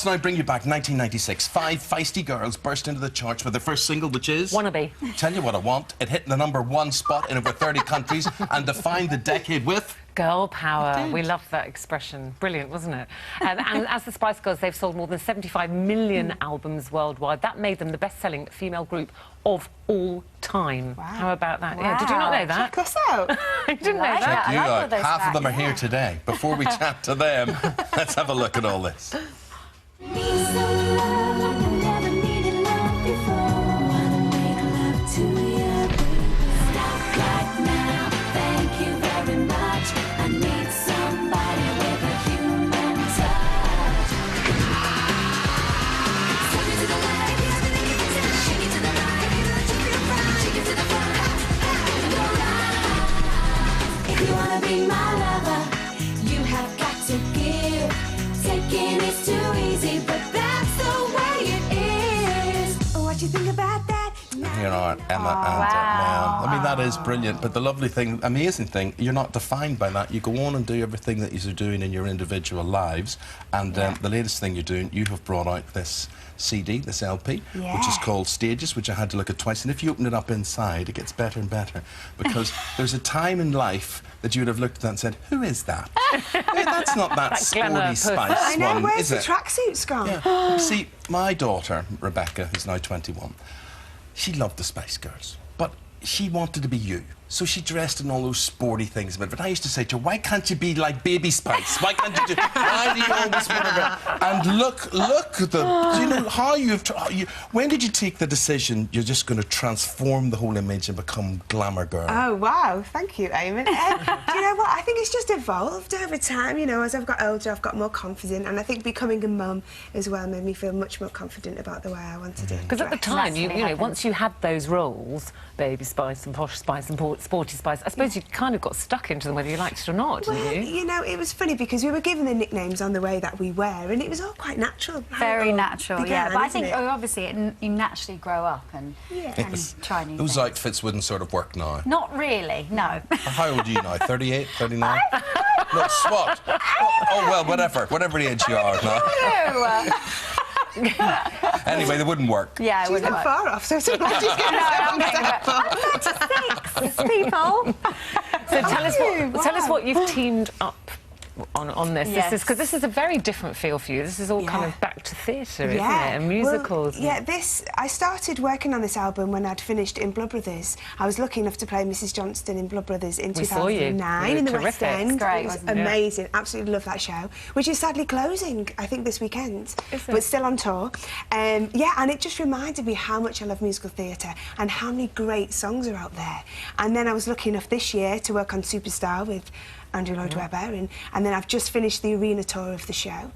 now bring you back 1996. 5 feisty girls burst into the charts with their first single, which is... Wannabe. Tell you what I want. It hit the #1 spot in over 30 countries and defined the decade with... Girl power. We loved that expression. Brilliant, wasn't it? And as the Spice Girls, they've sold more than 75 million albums worldwide. That made them the best-selling female group of all time. Wow. How about that? Wow. Yeah, did you not know that? Check us out. You didn't know that? You out. Half of them are here today. Before we chat to them, let's have a look at all this. Be my lover, you have got to give. Taking is too easy, but that's the way it is. What do you think about that? Here are Emma and Mel. I mean, that is brilliant, but the lovely thing, amazing thing, you're not defined by that. You go on and do everything that you're doing in your individual lives, and the latest thing you're doing, you have brought out this CD, this LP, which is called Stages, which I had to look at twice, and if you open it up inside, it gets better and better, because there's a time in life that you would have looked at that and said, who is that? Hey, that's not that sporty Spice I know, one, where's is the it? tracksuits gone? Yeah. See, my daughter, Rebecca, who's now 21, she loved the Spice Girls, but she wanted to be you. So she dressed in all those sporty things. But I used to say to her, why can't you be like Baby Spice? Why can't you do... Why do you always want to... And look at the... Do you know how you've... when did you take the decision you're just going to transform the whole image and become glamour girl? Oh, wow. Thank you, Eamon. Do you know what? I think it's just evolved over time. You know, as I've got older, I've got more confident. And I think becoming a mum as well made me feel much more confident about the way I wanted to Because at the time, you know, once you had those roles, Baby Spice and Posh Spice and Sporty Spice, I suppose you kind of got stuck into them whether you liked it or not, didn't you? You know, it was funny because we were given the nicknames on the way that we were, and it was all quite natural. Very natural, began, yeah. But I think, it? obviously, you naturally grow up and try new Those things. outfits wouldn't sort of work now. Not really, no. How old are you now? 38, 39? No, what? Oh, well, whatever age you are now. Anyway, they wouldn't work. Yeah, it wouldn't She's not work. far off, so sometimes she's going to people. So tell us what you've teamed up on this. Yes. This is a very different feel for you. This is all kind of back to theatre, isn't it? And musicals. Well, I started working on this album when I'd finished in Blood Brothers. I was lucky enough to play Mrs. Johnston in Blood Brothers in 2009 in the West End. It's great, it was wasn't it? amazing. Absolutely love that show, which is sadly closing, I think, this weekend, but still on tour. Yeah, and it just reminded me how much I love musical theatre and how many great songs are out there. And then I was lucky enough this year to work on Superstar with Andrew Lloyd Webber, and then I've just finished the arena tour of the show,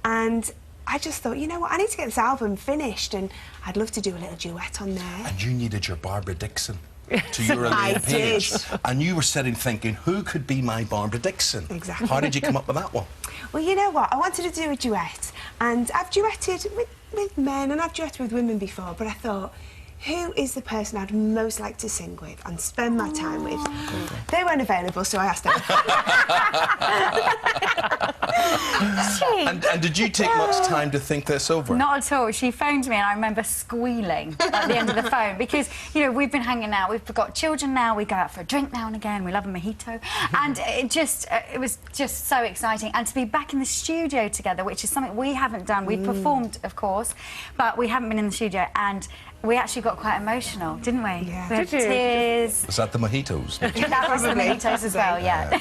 and I just thought, you know what, I need to get this album finished, and I'd love to do a little duet on there. And you needed your Barbara Dixon to your Elaine Page. And you were sitting thinking, who could be my Barbara Dixon? Exactly. How did you come up with that one? Well, you know what, I wanted to do a duet, and I've duetted with men and I've duetted with women before, but I thought, who is the person I'd most like to sing with and spend my time with? They weren't available, so I asked them. And did you take much time to think this over? Not at all. She phoned me and I remember squealing at the end of the phone because, you know, we've been hanging out, we've got children now, we go out for a drink now and again, we love a mojito, and it was just so exciting. And to be back in the studio together, which is something we haven't done. We've performed, of course, but we haven't been in the studio, and we actually got quite emotional, didn't we? Yeah. We had tears. Was that the mojitos? That was the mojitos as well, yeah.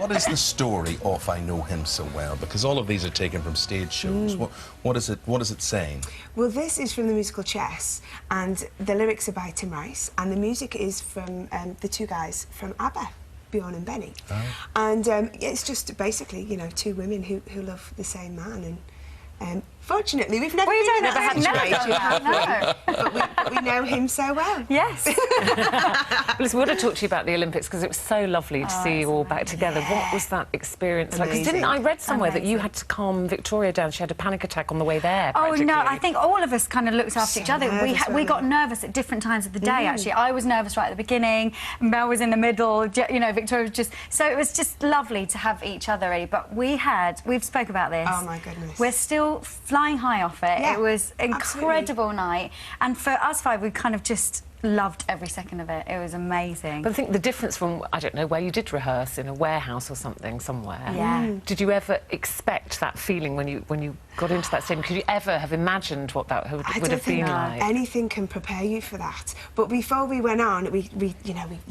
What is the story of I Know Him So Well? Because all of these are taken from stage shows. What is it saying? Well, this is from the musical Chess, and the lyrics are by Tim Rice, and the music is from the two guys from ABBA, Bjorn and Benny. And it's just basically, you know, two women who love the same man, and fortunately, we've never been in that situation, have we? But we know him so well. Yes. Listen, we want to talk to you about the Olympics because it was so lovely to see you all back together. What was that experience like? Because I read somewhere that you had to calm Victoria down. She had a panic attack on the way there. Oh no, I think all of us kind of looked after each other. We got nervous at different times of the day. Actually, I was nervous right at the beginning. Mel was in the middle. You know, Victoria was just. So it was just lovely to have each other ready. But we've spoke about this. Oh my goodness. We're still flying high off it. Yeah, It was incredible absolutely. night. And for us five, we kind of just loved every second of it. It was amazing. But I think the difference from, I don't know, where you did rehearse in a warehouse or something somewhere. Yeah. Did you ever expect that feeling when you got into that stadium? Could you ever have imagined what that would have been like? Anything can prepare you for that. But before we went on, we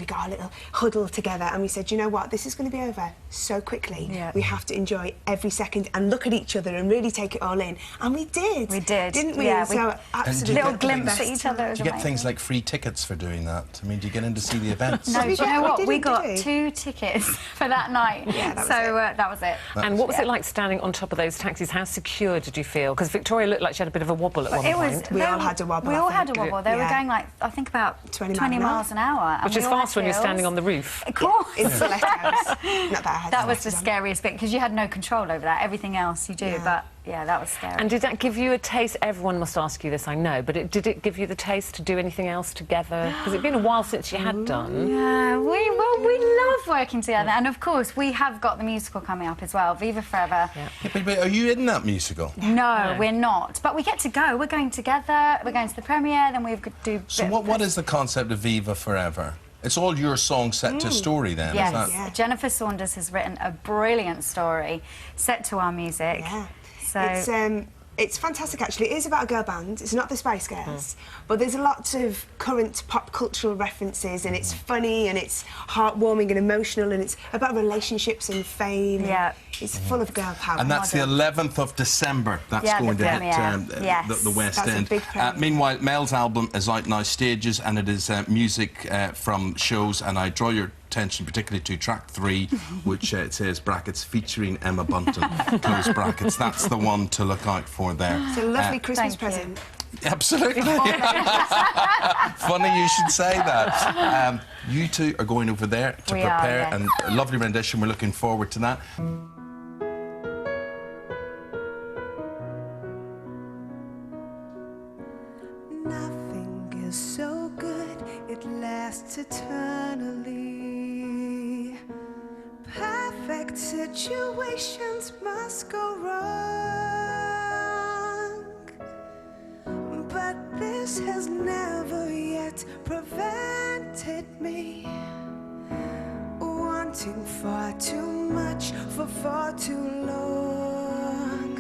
got a little huddle together and we said, you know what, this is going to be over so quickly. Yeah. We have to enjoy every second and look at each other and really take it all in. And we did. We did. Didn't we? Yeah, So absolutely. little get glimpse things- at each other. It was Do you get amazing. things like free tickets for doing that? I mean, do you get in to see the events? No, do you know what? We didn't, got did we? 2 tickets for that night. Yeah, that was so it. that was it. And what was it like standing on top of those taxis? How secure did you feel? Because Victoria looked like she had a bit of a wobble at one point. We all had a wobble, We I all had a think. wobble. They were Yeah. going like, I think about 20 miles an hour. and Which we is all had fast when you're heels. standing on the roof. Of course. In stilettos. Not that I had That was the stilettos on. scariest bit because you had no control over that. Everything else you do, Yeah. but yeah, that was scary. And did that give you a taste? Everyone must ask you this, I know, but did it give you the taste to do anything else together? Because it'd been a while since you had done. Yeah, we love working together, and of course we have got the musical coming up as well, Viva Forever. Yeah. Yeah, but are you in that musical? No, we're not, but we get to go. We're going together. We're going to the premiere, then we've got to do. So what is the concept of Viva Forever? It's all your songs set to a story then, Yes, is that? Yeah. Jennifer Saunders has written a brilliant story set to our music. Yeah. So It's fantastic, actually. It is about a girl band. It's not the Spice Girls, but there's lots of current pop cultural references, and it's funny, and it's heartwarming and emotional, and it's about relationships and fame. Yeah. It's full of girl power. And that's the 11th of December. That's Yeah, going the to hit premiere. Yes. the West That's a End. big premiere. Meanwhile, Mel's album is out now, stages, and it is music from shows. And I draw your attention particularly to track 3, which it says brackets featuring Emma Bunton, close brackets. That's the one to look out for there. It's a lovely Christmas thank you. present. Absolutely. Funny you should say that. You two are going over there to We are, prepare, yes. and a lovely rendition. We're looking forward to that. Nothing is so good, it lasts eternally. Perfect situations must go wrong, but this has never yet prevented me wanting far too much for far too long.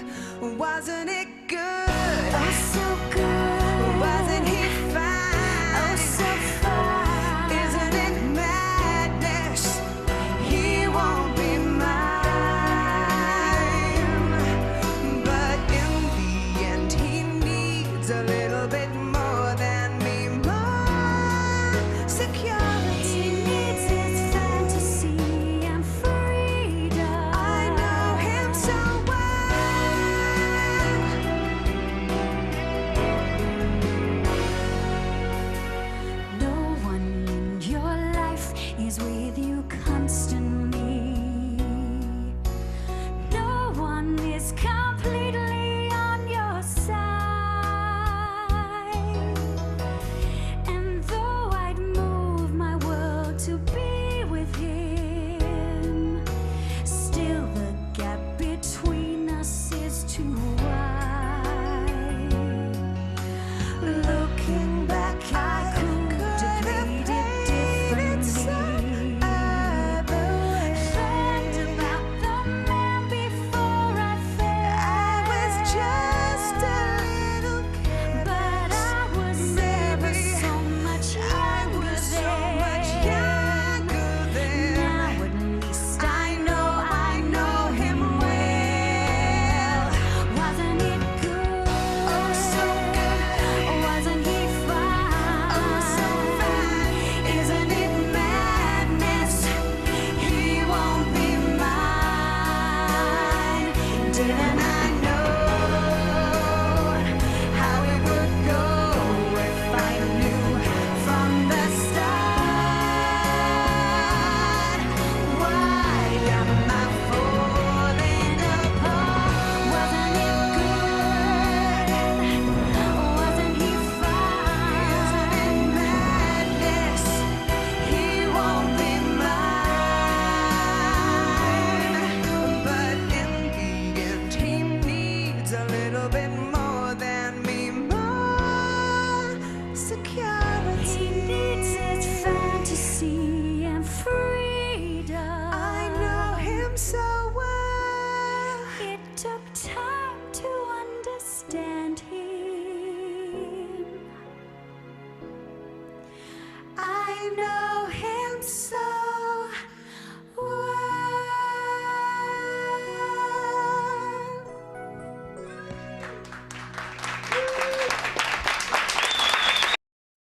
Wasn't it good? Oh, so good. Wasn't he fine? Oh, so fine. Isn't it madness? He won't be mine. But in the end, he needs a little bit more than me. More security. He needs his fantasy and freedom. I know him so well. No one in your life is with you constantly. No one is completely on your side. And though I'd move my world to be with him, still the gap between us is too wide. Looking back, I could have played it differently. Learned about the man before I fell. I was just a little kid, but I was never so much younger then. Now at least I know him well. Wasn't it good? Oh, so good. Wasn't he fine? Oh, so fine. Isn't it madness? He won't be mine. Didn't I know how it would go if I knew from the start? Why am I falling apart? Wasn't it good? Wasn't he fine? Isn't it madness? He won't be mine. But in the end, he I know